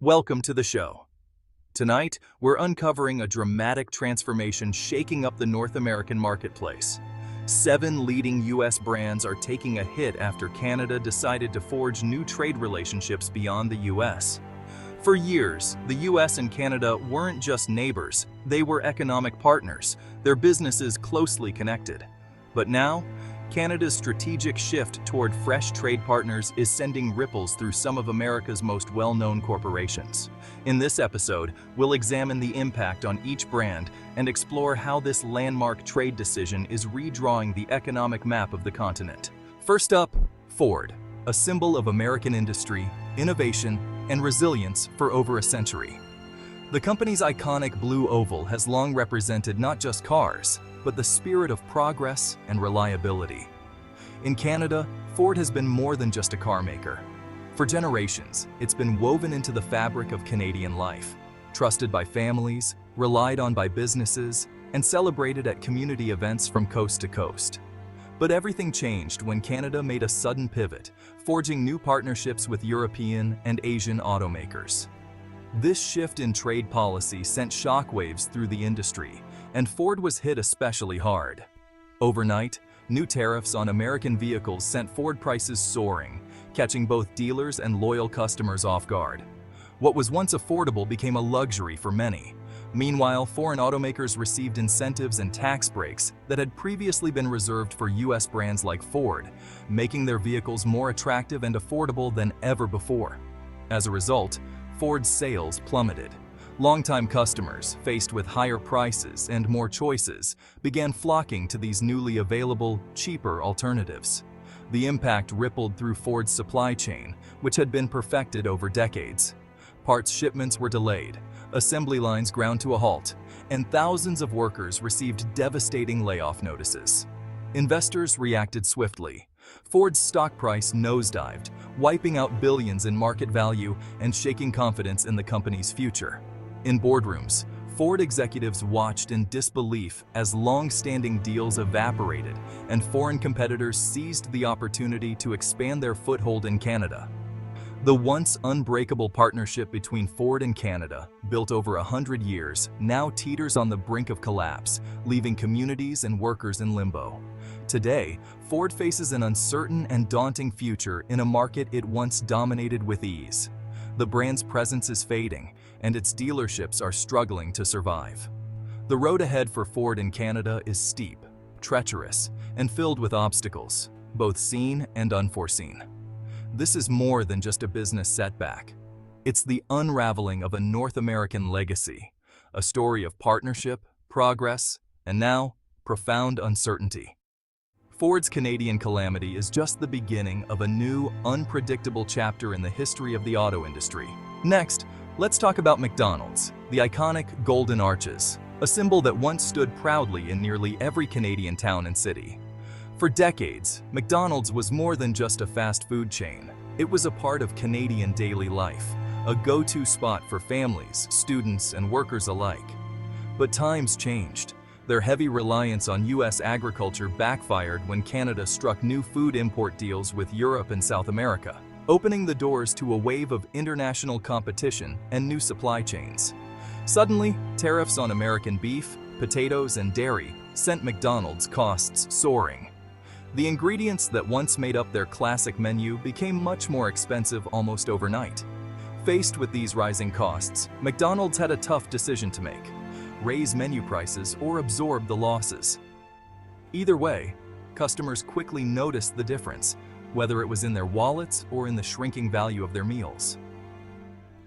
Welcome to the show. Tonight, we're uncovering a dramatic transformation shaking up the North American marketplace. 7 leading U.S. brands are taking a hit after Canada decided to forge new trade relationships beyond the U.S. For years, the U.S. and Canada weren't just neighbors, they were economic partners, their businesses closely connected. But now, Canada's strategic shift toward fresh trade partners is sending ripples through some of America's most well-known corporations. In this episode, we'll examine the impact on each brand and explore how this landmark trade decision is redrawing the economic map of the continent. First up, Ford, a symbol of American industry, innovation, and resilience for over a century. The company's iconic blue oval has long represented not just cars, but the spirit of progress and reliability. In Canada, Ford has been more than just a car maker. For generations, it's been woven into the fabric of Canadian life, trusted by families, relied on by businesses, and celebrated at community events from coast to coast. But everything changed when Canada made a sudden pivot, forging new partnerships with European and Asian automakers. This shift in trade policy sent shockwaves through the industry, and Ford was hit especially hard. Overnight, new tariffs on American vehicles sent Ford prices soaring, catching both dealers and loyal customers off guard. What was once affordable became a luxury for many. Meanwhile, foreign automakers received incentives and tax breaks that had previously been reserved for U.S. brands like Ford, making their vehicles more attractive and affordable than ever before. As a result, Ford's sales plummeted. Longtime customers, faced with higher prices and more choices, began flocking to these newly available, cheaper alternatives. The impact rippled through Ford's supply chain, which had been perfected over decades. Parts shipments were delayed, assembly lines ground to a halt, and thousands of workers received devastating layoff notices. Investors reacted swiftly. Ford's stock price nosedived, wiping out billions in market value and shaking confidence in the company's future. In boardrooms, Ford executives watched in disbelief as long-standing deals evaporated and foreign competitors seized the opportunity to expand their foothold in Canada. The once unbreakable partnership between Ford and Canada, built over 100 years, now teeters on the brink of collapse, leaving communities and workers in limbo. Today, Ford faces an uncertain and daunting future in a market it once dominated with ease. The brand's presence is fading, and its dealerships are struggling to survive. The road ahead for Ford in Canada is steep, treacherous, and filled with obstacles, both seen and unforeseen. This is more than just a business setback. It's the unraveling of a North American legacy, a story of partnership, progress, and now, profound uncertainty. Ford's Canadian calamity is just the beginning of a new, unpredictable chapter in the history of the auto industry. Next, let's talk about McDonald's, the iconic Golden Arches, a symbol that once stood proudly in nearly every Canadian town and city. For decades, McDonald's was more than just a fast food chain. It was a part of Canadian daily life, a go-to spot for families, students, and workers alike. But times changed. Their heavy reliance on U.S. agriculture backfired when Canada struck new food import deals with Europe and South America, opening the doors to a wave of international competition and new supply chains. Suddenly, tariffs on American beef, potatoes, and dairy sent McDonald's costs soaring. The ingredients that once made up their classic menu became much more expensive almost overnight. Faced with these rising costs, McDonald's had a tough decision to make: raise menu prices or absorb the losses. Either way, customers quickly noticed the difference, whether it was in their wallets or in the shrinking value of their meals.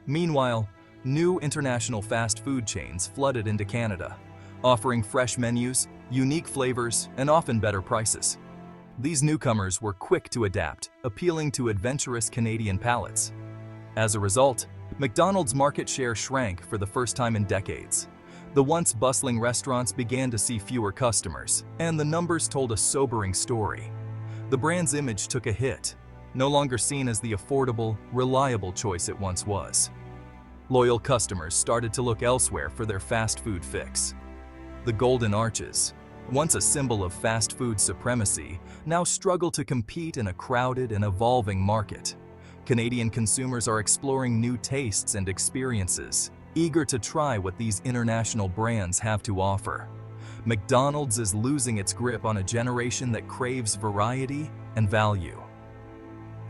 Meanwhile, new international fast food chains flooded into Canada, offering fresh menus, unique flavors, and often better prices. These newcomers were quick to adapt, appealing to adventurous Canadian palates. As a result, McDonald's market share shrank for the first time in decades. The once bustling restaurants began to see fewer customers, and the numbers told a sobering story. The brand's image took a hit, no longer seen as the affordable, reliable choice it once was. Loyal customers started to look elsewhere for their fast food fix. The Golden Arches, once a symbol of fast food supremacy, now struggle to compete in a crowded and evolving market. Canadian consumers are exploring new tastes and experiences, eager to try what these international brands have to offer. McDonald's is losing its grip on a generation that craves variety and value.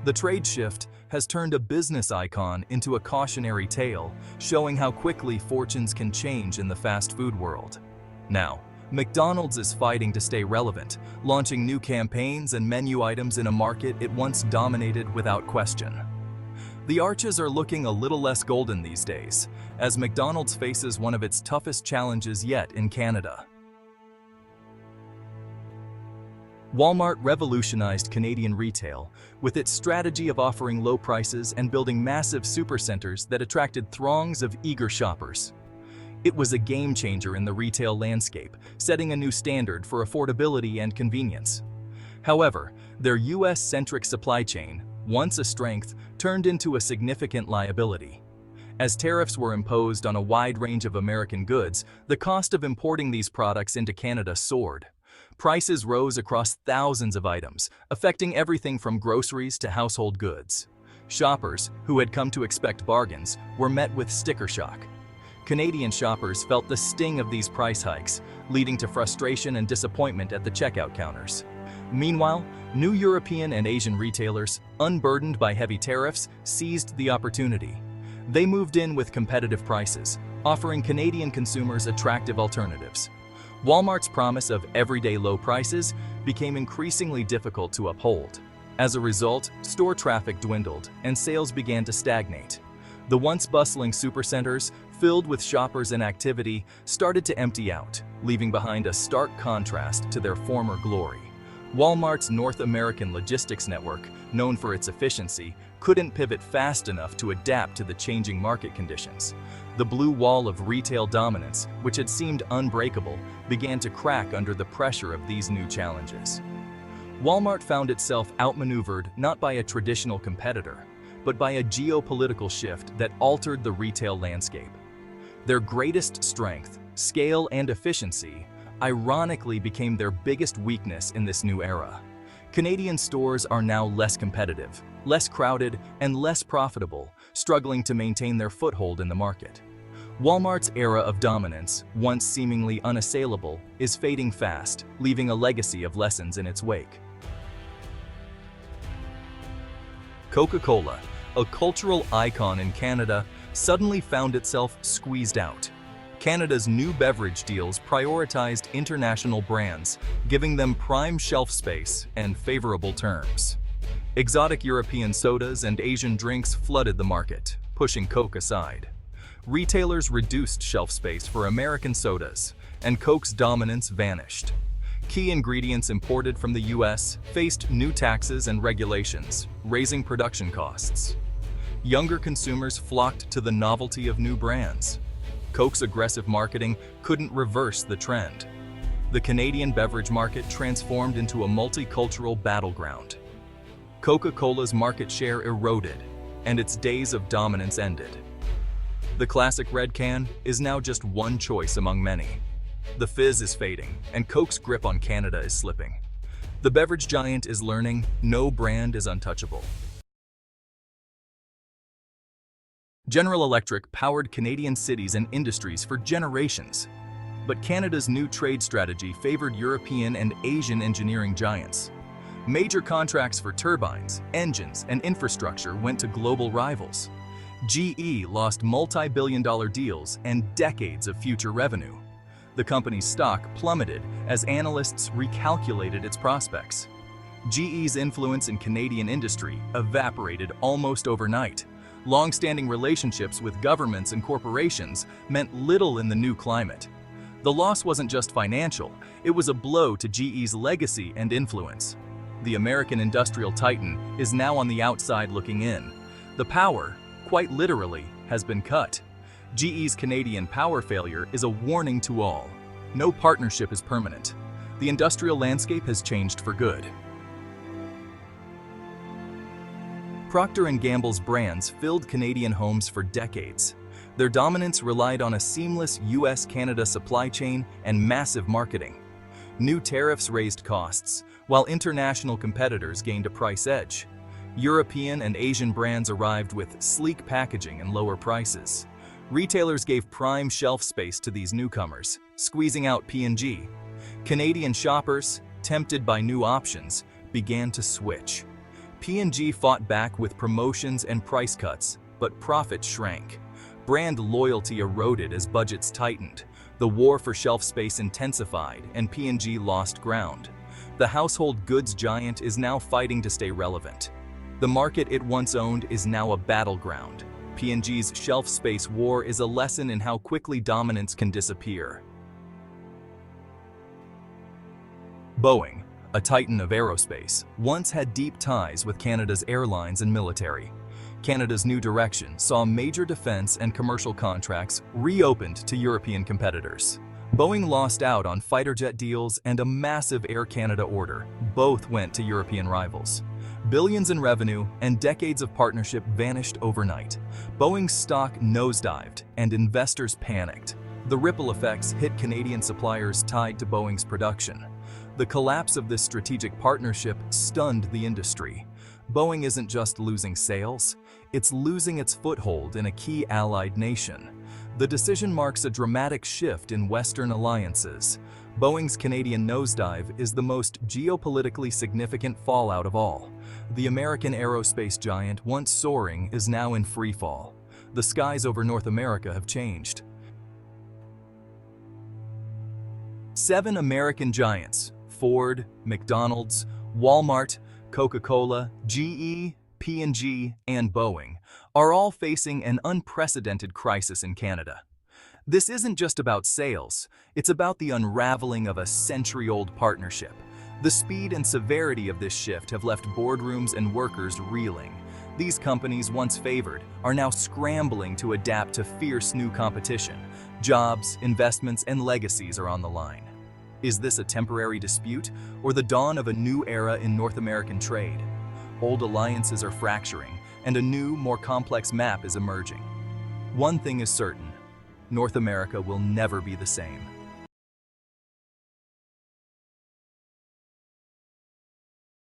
The trade shift has turned a business icon into a cautionary tale, showing how quickly fortunes can change in the fast food world. Now, McDonald's is fighting to stay relevant, launching new campaigns and menu items in a market it once dominated without question. The arches are looking a little less golden these days, as McDonald's faces one of its toughest challenges yet in Canada. Walmart revolutionized Canadian retail with its strategy of offering low prices and building massive supercenters that attracted throngs of eager shoppers. It was a game changer in the retail landscape, setting a new standard for affordability and convenience. However, their US-centric supply chain, once a strength, turned into a significant liability. As tariffs were imposed on a wide range of American goods, the cost of importing these products into Canada soared. Prices rose across thousands of items, affecting everything from groceries to household goods. Shoppers, who had come to expect bargains, were met with sticker shock. Canadian shoppers felt the sting of these price hikes, leading to frustration and disappointment at the checkout counters. Meanwhile, new European and Asian retailers, unburdened by heavy tariffs, seized the opportunity. They moved in with competitive prices, offering Canadian consumers attractive alternatives. Walmart's promise of everyday low prices became increasingly difficult to uphold. As a result, store traffic dwindled and sales began to stagnate. The once bustling supercenters, filled with shoppers and activity, started to empty out, leaving behind a stark contrast to their former glory. Walmart's North American logistics network, known for its efficiency, couldn't pivot fast enough to adapt to the changing market conditions. The blue wall of retail dominance, which had seemed unbreakable, began to crack under the pressure of these new challenges. Walmart found itself outmaneuvered not by a traditional competitor, but by a geopolitical shift that altered the retail landscape. Their greatest strength, scale and efficiency, ironically became their biggest weakness in this new era. Canadian stores are now less competitive, less crowded, and less profitable, struggling to maintain their foothold in the market. Walmart's era of dominance, once seemingly unassailable, is fading fast, leaving a legacy of lessons in its wake. Coca-Cola, a cultural icon in Canada, suddenly found itself squeezed out. Canada's new beverage deals prioritized international brands, giving them prime shelf space and favorable terms. Exotic European sodas and Asian drinks flooded the market, pushing Coke aside. Retailers reduced shelf space for American sodas, and Coke's dominance vanished. Key ingredients imported from the US faced new taxes and regulations, raising production costs. Younger consumers flocked to the novelty of new brands. Coke's aggressive marketing couldn't reverse the trend. The Canadian beverage market transformed into a multicultural battleground. Coca-Cola's market share eroded, and its days of dominance ended. The classic red can is now just one choice among many. The fizz is fading, and Coke's grip on Canada is slipping. The beverage giant is learning no brand is untouchable. General Electric powered Canadian cities and industries for generations. But Canada's new trade strategy favored European and Asian engineering giants. Major contracts for turbines, engines, and infrastructure went to global rivals. GE lost multi-billion-dollar deals and decades of future revenue. The company's stock plummeted as analysts recalculated its prospects. GE's influence in Canadian industry evaporated almost overnight. Long-standing relationships with governments and corporations meant little in the new climate. The loss wasn't just financial, it was a blow to GE's legacy and influence. The American industrial titan is now on the outside looking in. The power, quite literally, has been cut. GE's Canadian power failure is a warning to all. No partnership is permanent. The industrial landscape has changed for good. Procter & Gamble's brands filled Canadian homes for decades. Their dominance relied on a seamless US-Canada supply chain and massive marketing. New tariffs raised costs, while international competitors gained a price edge. European and Asian brands arrived with sleek packaging and lower prices. Retailers gave prime shelf space to these newcomers, squeezing out P&G. Canadian shoppers, tempted by new options, began to switch. P&G fought back with promotions and price cuts, but profits shrank. Brand loyalty eroded as budgets tightened. The war for shelf space intensified, and P&G lost ground. The household goods giant is now fighting to stay relevant. The market it once owned is now a battleground. P&G's shelf space war is a lesson in how quickly dominance can disappear. Boeing, a titan of aerospace, once had deep ties with Canada's airlines and military. Canada's new direction saw major defense and commercial contracts reopened to European competitors. Boeing lost out on fighter jet deals and a massive Air Canada order. Both went to European rivals. Billions in revenue and decades of partnership vanished overnight. Boeing's stock nosedived and investors panicked. The ripple effects hit Canadian suppliers tied to Boeing's production. The collapse of this strategic partnership stunned the industry. Boeing isn't just losing sales, it's losing its foothold in a key allied nation. The decision marks a dramatic shift in Western alliances. Boeing's Canadian nosedive is the most geopolitically significant fallout of all. The American aerospace giant, once soaring, is now in free fall. The skies over North America have changed. 7 American giants, Ford, McDonald's, Walmart, Coca-Cola, GE, P&G, and Boeing, are all facing an unprecedented crisis in Canada. This isn't just about sales, it's about the unraveling of a century-old partnership. The speed and severity of this shift have left boardrooms and workers reeling. These companies, once favored, are now scrambling to adapt to fierce new competition. Jobs, investments, and legacies are on the line. Is this a temporary dispute, or the dawn of a new era in North American trade? Old alliances are fracturing, and a new, more complex map is emerging. One thing is certain: North America will never be the same.